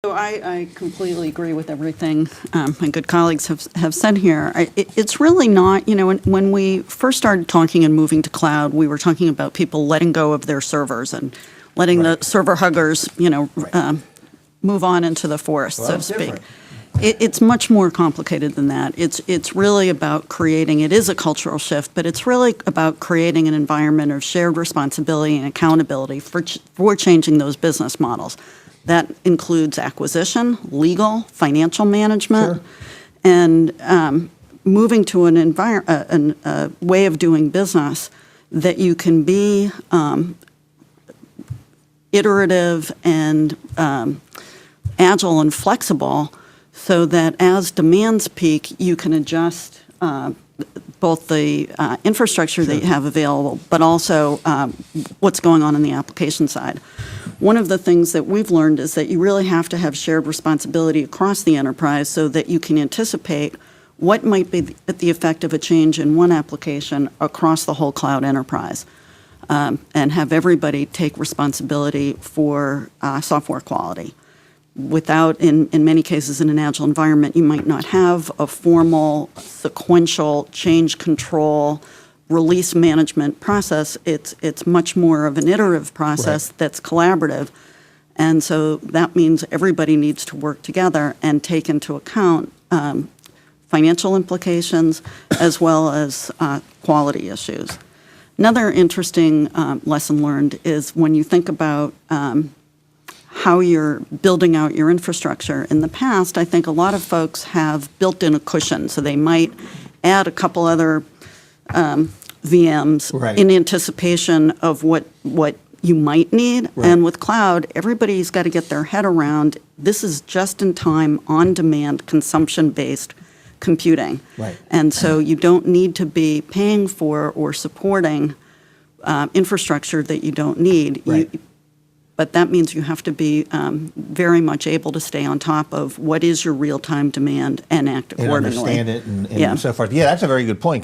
So I completely agree with everything my good colleagues have said here. It's really not, when we first started talking and moving to cloud, we were talking about people letting go of their servers and letting the server huggers, move on into the forest, so to speak. It's much more complicated than that. It's really about creating, it is a cultural shift, but it's really about creating an environment of shared responsibility and accountability for changing those business models. That includes acquisition, legal, financial management, and moving to a way of doing business that you can be iterative and agile and flexible, so that as demands peak, you can adjust both the infrastructure that you have available, but also what's going on the application side. One of the things that we've learned is that you really have to have shared responsibility across the enterprise so that you can anticipate what might be the effect of a change in one application across the whole cloud enterprise, and have everybody take responsibility for software quality. Without, in many cases in an agile environment, you might not have a formal sequential change control release management process. It's much more of an iterative process that's collaborative. And so that means everybody needs to work together and take into account financial implications as well as quality issues. Another interesting lesson learned is when you think about how you're building out your infrastructure. In the past, I think a lot of folks have built in a cushion, so they might add a couple other VMs in anticipation of what you might need. And with cloud, everybody's got to get their head around this is just-in-time, on-demand, consumption-based computing. And so you don't need to be paying for or supporting infrastructure that you don't need. But that means you have to be very much able to stay on top of what is your real-time demand and act accordingly. And understand it and so forth. Yeah, that's a very good point.